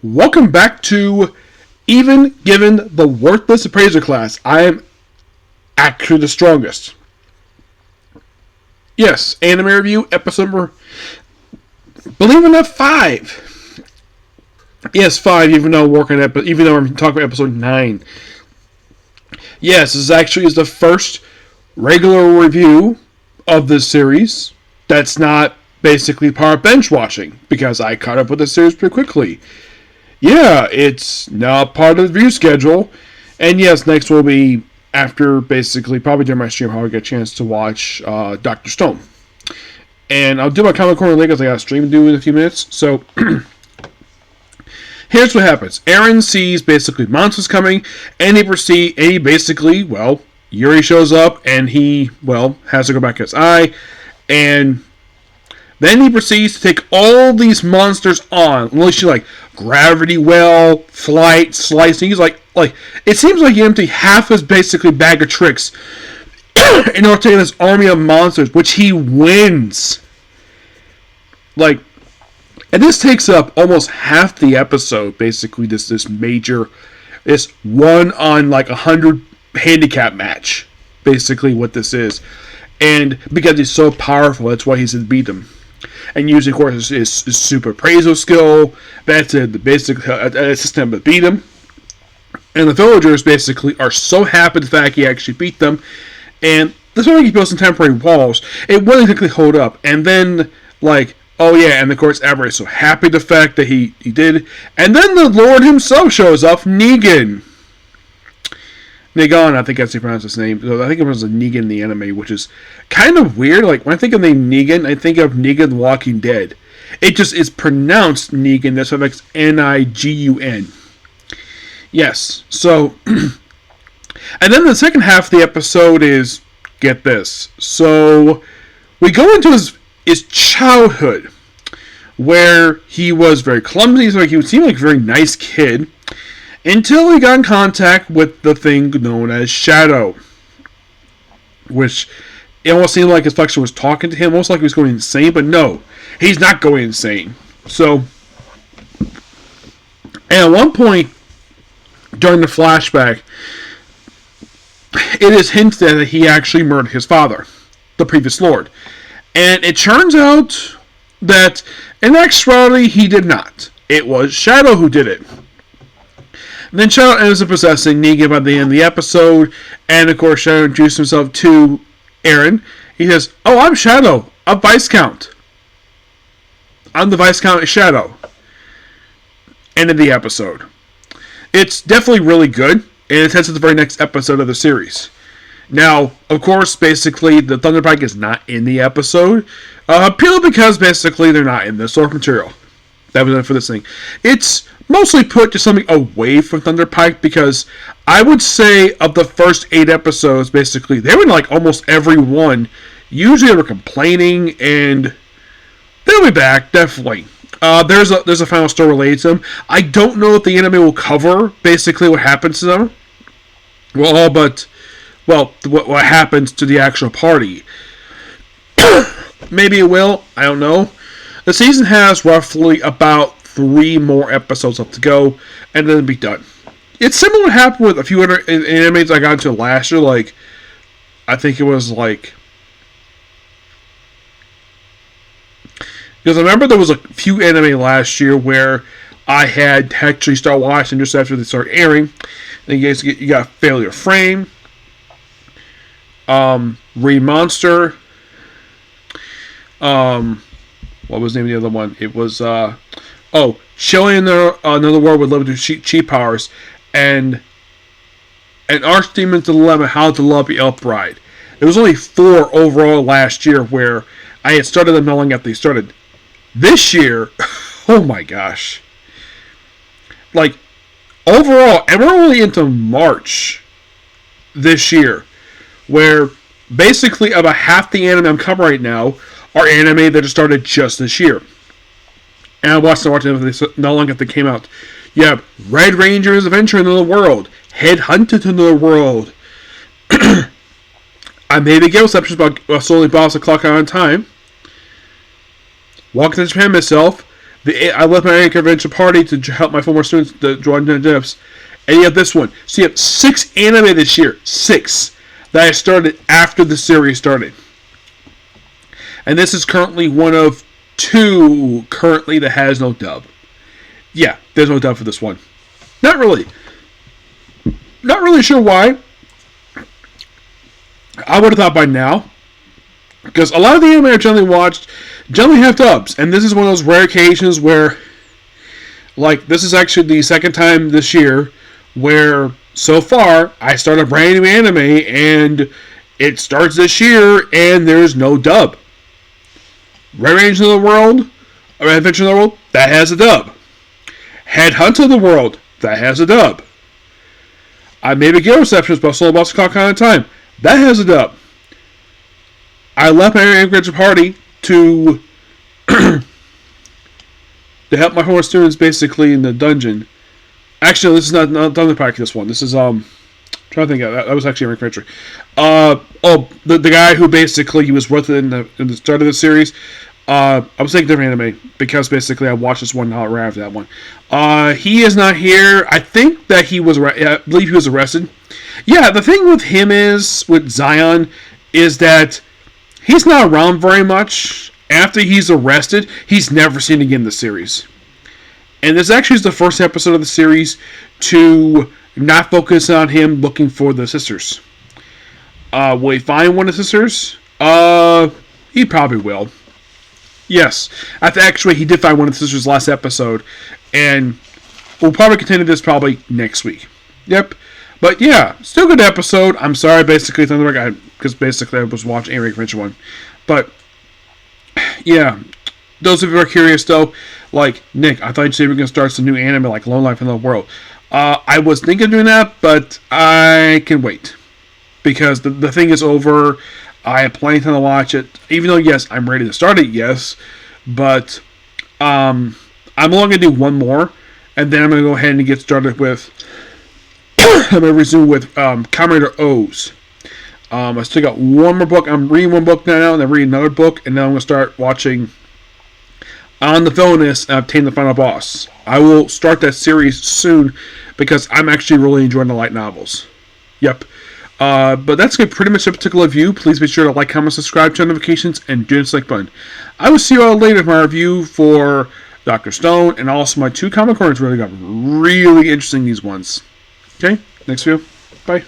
Welcome back to Even Given the Worthless Appraiser class. I am actually the strongest. Yes, anime review, episode number, believe it or not, 5. Yes, 5, even though we're talking about episode 9. Yes, this actually is the first regular review of this series that's not basically part of bench watching, because I caught up with the series pretty quickly. Yeah, it's now part of the review schedule. And yes, next will be after, basically, probably during my stream, how I get a chance to watch Dr. Stone. And I'll do my comment corner later because I got a stream to do in a few minutes. So, here's what happens. Eren sees, basically, monsters coming, and Yuri shows up, and he, has to go back to his eye, and then he proceeds to take all these monsters on. Unless you like gravity well, flight, slicing. He's like it seems like he emptied half his basically bag of tricks in order to take this army of monsters, which he wins. And this takes up almost half the episode. Basically, this one on 100 handicap match. Basically, what this is, and because he's so powerful, that's why he said beat him. And usually, of course, is super appraisal skill. That's the basic system to beat him. And the villagers basically are so happy with the fact he actually beat them. And this way he built some temporary walls. It wouldn't exactly hold up. And then, and of course, everybody's so happy the fact that he did. And then the Lord himself shows up, Negan, I think that's how you pronounce his name. I think it was Negan in the anime, which is kind of weird. When I think of the name Negan, I think of Negan the Walking Dead. It just is pronounced Negan. That's what makes Nigun. Yes. So, and then the second half of the episode is, get this. So, we go into his childhood, where he was very clumsy. He seemed like a very nice kid. Until he got in contact with the thing known as Shadow. Which, it almost seemed like his reflection was talking to him, almost like he was going insane, but no, he's not going insane. So, and at one point, during the flashback, it is hinted that he actually murdered his father, the previous Lord. And it turns out that, in actuality, he did not. It was Shadow who did it. Then Shadow ends up possessing Negan by the end of the episode, and of course Shadow introduces himself to Eren. He says, "Oh, I'm Shadow, a Viscount. I'm the Viscount Shadow." End of the episode. It's definitely really good, and it heads to the very next episode of the series. Now, of course, basically, the Thunderpike is not in the episode, purely because basically they're not in the source material. That was it for this thing. It's mostly put to something away from Thunderpike, because I would say of the first 8 episodes, basically, they were in almost every one. Usually they were complaining, and they'll be back, definitely. There's a final story related to them. I don't know if the anime will cover, basically, what happens to them. What happens to the actual party. Maybe it will, I don't know. The season has roughly about 3 more episodes left to go, and then it'll be done. It's similar to what happened with a few other animes I got into last year, I think it was because I remember there was a few anime last year where I had actually started watching just after they started airing. Then you got Failure Frame, Re Monster, what was the name of the other one? It was, Chilling in Another World with Limited Chi Powers, and an Archdemon's Dilemma, How to Love the Elf Bride. There was only 4 overall last year, where I had started them not long after they started. This year, oh my gosh. Overall, and we're only into March this year, where basically about half the anime I'm covering right now are anime that started just this year. And I watched them not long after they came out. You have Red Ranger's Adventure in Another World, Headhunted to Another World. I maybe get receptions about Slowly Boss a Clock on Time. Walking to Japan myself. I left my convention party to help my former students to join the dips. And you have this one. So you have 6 anime this year. 6. That I started after the series started. And this is currently one of 2 currently that has no dub. Yeah, there's no dub for this one. Not really. Not really sure why. I would have thought by now. Because a lot of the anime I generally watched generally have dubs. And this is one of those rare occasions where, like, this is actually the second time this year where, so far, I start a brand new anime and it starts this year and there's no dub. Red Ranger of the World, or Adventure of the World, that has a dub. Headhunter of the World, that has a dub. I maybe get receptions, but Solo Boss Clock Kind of Time, that has a dub. I left my Anchorage party to help my former students basically in the dungeon. Actually, this is not Dungeon Party. This one. This is trying to think of that was actually a Anchorage. The guy who basically he was with in the start of the series. I was thinking different anime because basically I watched this one right after that one. He is not here. I think that he was. I believe he was arrested. Yeah, the thing with him is with Zion is that he's not around very much. After he's arrested, he's never seen again in the series. And this actually is the first episode of the series to not focus on him looking for the sisters. Will he find one of the sisters? He probably will. Yes. Actually, he did find one of the sisters last episode. And we'll probably continue this probably next week. Yep. But yeah, still good episode. I'm sorry, basically, because basically I was watching Anime Convention one. But yeah, those of you who are curious though, like Nick, I thought you said we were going to start some new anime like Lone Life in the World. I was thinking of doing that, but I can wait. Because the thing is over. I have plenty of time to watch it. Even though, yes, I'm ready to start it, yes. But I'm only going to do one more. And then I'm going to go ahead and get started with I'm going to resume with Commander O's. I still got one more book. I'm reading one book now, and then reading another book, and then I'm going to start watching On the Villainous and Obtain the Final Boss. I will start that series soon because I'm actually really enjoying the light novels. Yep. But that's pretty much a particular review. Please be sure to like, comment, subscribe, turn notifications, and do the like button. I will see you all later in my review for Dr. Stone, and also my 2 comic corners really got really interesting, these ones. Okay, next video. Bye.